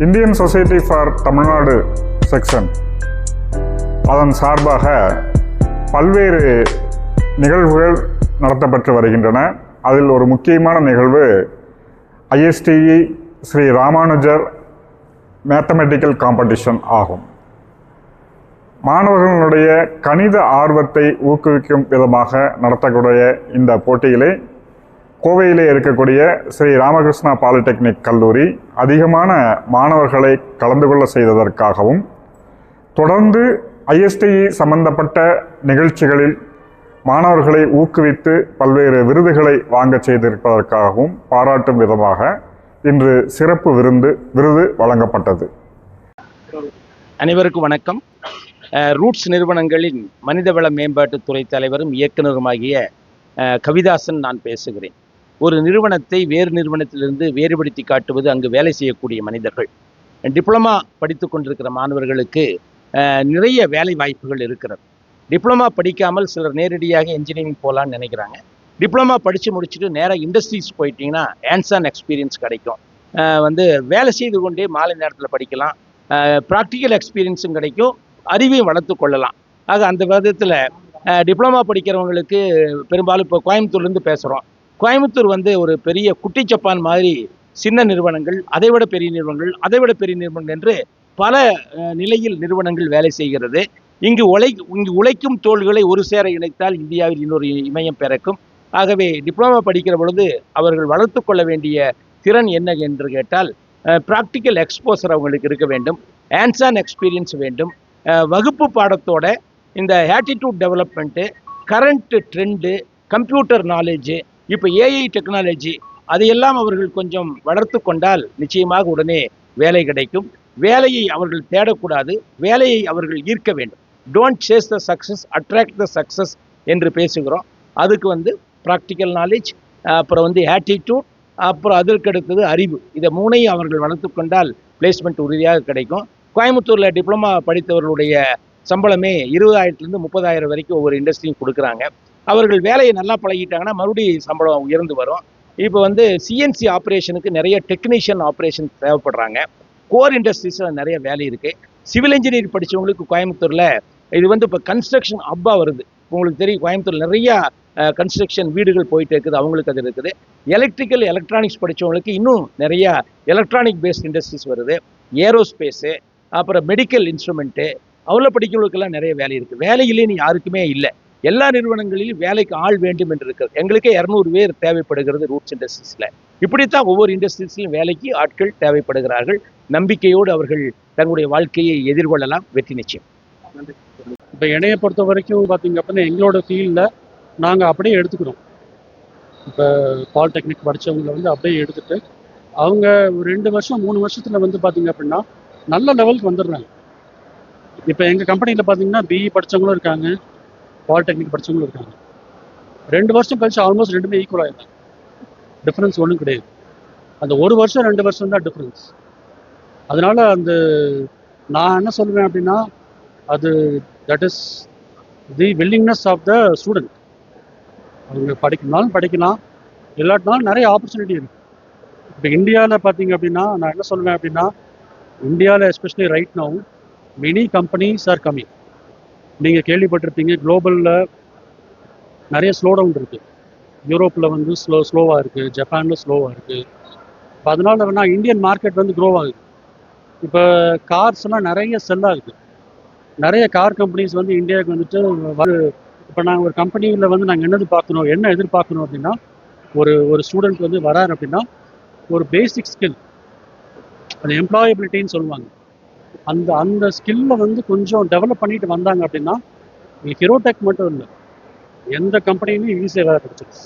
Indian society for Tamil Nadu section அதன் சார்பாக பல்வேறு நிகழ்வுகள் நடத்தப்பட்டு வருகின்றன. அதில் ஒரு முக்கியமான நிகழ்வு ISTE Sri Ramanujar mathematical competition ஆகும். மாணவர்களுடைய கணித ஆர்வத்தை ஊக்குவிக்கும் விதமாக நடத்தக்கூடிய இந்த போட்டியிலே கோவையிலே இருக்கக்கூடிய ஸ்ரீ ராமகிருஷ்ணா பாலிடெக்னிக் கல்லூரி அதிகமான மாணவர்களை கலந்து கொள்ள செய்ததற்காகவும் தொடர்ந்து ISTE சம்பந்தப்பட்ட நிகழ்ச்சிகளில் மாணவர்களை ஊக்குவித்து பல்வேறு விருதுகளை வாங்க செய்திருப்பதற்காகவும் பாராட்டும் விதமாக இன்று சிறப்பு விருது வழங்கப்பட்டது. அனைவருக்கும் வணக்கம். ரூட்ஸ் நிறுவனங்களின் மனிதவள மேம்பாட்டுத்துறை தலைவரும் இயக்குநருமாகிய கவிதாசன் நான் பேசுகிறேன். ஒரு நிறுவனத்தை வேறு நிறுவனத்திலிருந்து வேறுபடுத்தி காட்டுவது அங்கு வேலை செய்யக்கூடிய மனிதர்கள். டிப்ளமா படித்து கொண்டிருக்கிற மாணவர்களுக்கு நிறைய வேலை வாய்ப்புகள் இருக்கிறது. டிப்ளமா படிக்காமல் சிலர் நேரடியாக இன்ஜினியரிங் போகலான்னு நினைக்கிறாங்க. டிப்ளமா படித்து முடிச்சுட்டு நேராக இண்டஸ்ட்ரீஸ் போயிட்டீங்கன்னா ஹேண்ட்ஸ் ஆன் எக்ஸ்பீரியன்ஸ் கிடைக்கும். வேலை செய்து கொண்டே மாலை நேரத்தில் படிக்கலாம். ப்ராக்டிக்கல் எக்ஸ்பீரியன்ஸும் கிடைக்கும், அறிவையும் வளர்த்து கொள்ளலாம். ஆக அந்த விதத்தில் டிப்ளமா படிக்கிறவங்களுக்கு பெரும்பாலும் இப்போ கோயம்புத்தூர்லேருந்து பேசுகிறோம். கோயம்புத்தூர் ஒரு பெரிய குட்டி ஜப்பான் மாதிரி சின்ன நிறுவனங்கள், அதைவிட பெரிய நிறுவனங்கள், அதைவிட பெரிய நிறுவனங்கள் என்று பல நிலையில் நிறுவனங்கள் வேலை செய்கிறது. இங்கு உழைக்கும் தோள்களை ஒரு சேர இணைத்தால் இந்தியாவில் இன்னொரு இமயம் பிறக்கும். ஆகவே டிப்ளமா படிக்கிற பொழுது அவர்கள் வளர்த்து கொள்ள வேண்டிய திறன் என்ன என்று கேட்டால் ப்ராக்டிக்கல் எக்ஸ்போசர் அவங்களுக்கு இருக்க வேண்டும், ஹேண்ட்ஸ் ஆன் எக்ஸ்பீரியன்ஸ் வேண்டும். வகுப்பு பாடத்தோட இந்த attitude development, current trend, computer knowledge, இப்போ AI டெக்னாலஜி அதையெல்லாம் அவர்கள் கொஞ்சம் வளர்த்து கொண்டால் நிச்சயமாக உடனே வேலை கிடைக்கும். வேலையை அவர்கள் தேடக்கூடாது, வேலையை அவர்கள் ஈர்க்க வேண்டும். Don't chase the success, attract the success என்று பேசுகிறோம். அதுக்கு ப்ராக்டிக்கல் நாலேஜ், அப்புறம் ஆட்டிடியூட், அப்புறம் அதற்கு அடுத்தது அறிவு. இதை மூணையும் அவர்கள் வளர்த்து கொண்டால் பிளேஸ்மெண்ட் உறுதியாக கிடைக்கும். கோயம்புத்தூரில் டிப்ளமா படித்தவர்களுடைய சம்பளமே 20,000 to 30,000 வரைக்கும் ஒவ்வொரு இண்டஸ்ட்ரியும் கொடுக்குறாங்க. அவர்கள் வேலையை நல்லா பழகிட்டாங்கன்னா மறுபடியும் சம்பளம் உயர்ந்து வரும். இப்போ CNC ஆப்ரேஷனுக்கு நிறைய டெக்னீஷியன் ஆப்ரேஷன் தேவைப்படுறாங்க. கோர் இண்டஸ்ட்ரீஸில் நிறைய வேலை இருக்குது. சிவில் இன்ஜினியரிங் படித்தவங்களுக்கு கோயம்புத்தூரில் இது இப்போ கன்ஸ்ட்ரக்ஷன் ஹப்பாக வருது. உங்களுக்கு தெரியும், கோயம்புத்தூரில் நிறையா கன்ஸ்ட்ரக்ஷன் வீடுகள் போயிட்டு இருக்குது, அவங்களுக்கு அது இருக்குது. எலக்ட்ரிக்கல் எலக்ட்ரானிக்ஸ் படித்தவங்களுக்கு இன்னும் நிறையா எலக்ட்ரானிக் பேஸ்ட் இண்டஸ்ட்ரீஸ் வருது. ஏரோஸ்பேஸு, அப்புறம் மெடிக்கல் இன்ஸ்ட்ருமெண்ட்டு, அவ்வளோ படிக்கிறவங்களுக்கெல்லாம் நிறைய வேலை இருக்குது. வேலையிலேன்னு யாருக்குமே இல்லை. எல்லா நிறுவனங்களிலும் வேலைக்கு ஆள் வேண்டும் என்று இருக்கிறது. எங்களுக்கே 200 பேர் தேவைப்படுகிறது ரூட்ஸ் இண்டஸ்ட்ரீஸில். இப்படித்தான் ஒவ்வொரு இண்டஸ்ட்ரீஸ்லையும் வேலைக்கு ஆட்கள் தேவைப்படுகிறார்கள். நம்பிக்கையோடு அவர்கள் தங்களுடைய வாழ்க்கையை எதிர்கொள்ளலாம். வெற்றி நிச்சயம். இப்போ என்னையை பொறுத்த வரைக்கும் பார்த்தீங்க அப்படின்னா எங்களோட ஃபீல்டில் நாங்கள் அப்படியே எடுத்துக்கிறோம். இப்போ பாலிடெக்னிக் படித்தவங்களை அப்படியே எடுத்துகிட்டு அவங்க 2 வருஷம் 3 வருஷத்தில் பார்த்தீங்க அப்படின்னா நல்ல லெவலுக்கு வந்துடுறாங்க. இப்போ எங்கள் கம்பெனியில் பார்த்தீங்கன்னா BE படித்தவங்களும் இருக்காங்க, பாலிடெக்னிக் படித்தவங்களும் இருக்காங்க. 2 வருஷம் கழிச்சு ஆல்மோஸ்ட் ரெண்டுமே ஈக்குவல் ஆகிடும். டிஃப்ரென்ஸ் ஒன்றும் கிடையாது. அந்த 1 வருஷம் 2 வருஷம் தான் டிஃப்ரென்ஸ். அதனால் நான் என்ன சொல்லுவேன் அப்படின்னா, அது that is the willingness of the student. அவங்க படிக்கணும்னாலும் படிக்கலாம், இல்லாட்டினாலும் நிறைய ஆப்பர்ச்சுனிட்டி இருக்குது. இப்போ இந்தியாவில் பார்த்தீங்க அப்படின்னா நான் என்ன சொல்லுவேன் அப்படின்னா, இந்தியாவில் especially right now many companies are coming. நீங்கள் கேள்விப்பட்டிருப்பீங்க, குளோபலில் நிறைய ஸ்லோ டவுன் இருக்குது. யூரோப்பில் ஸ்லோவாக இருக்குது, ஜப்பானில் ஸ்லோவாக இருக்குது. இப்போ அதனால் வேணால் இந்தியன் மார்க்கெட் க்ரோ ஆகுது. இப்போ கார்ஸ்லாம் நிறைய செல் ஆகுது. நிறைய கார் கம்பெனிஸ் இந்தியாவுக்கு இப்போ நாங்கள் ஒரு கம்பெனியில் நாங்கள் என்ன எதிர்பார்க்கணும் அப்படின்னா, ஒரு ஸ்டூடெண்ட் வராரு அப்படின்னா ஒரு பேசிக் ஸ்கில், அந்த எம்ப்ளாயபிலிட்டின்னு சொல்லுவாங்க, அந்த ஸ்கில்லை கொஞ்சம் டெவலப் பண்ணிட்டு வந்தாங்க அப்படின்னா ஹீரோடெக் மட்டும் இல்லை, எந்த கம்பெனிலையும் ஈஸியாக வேலை கிடைச்சிடும்.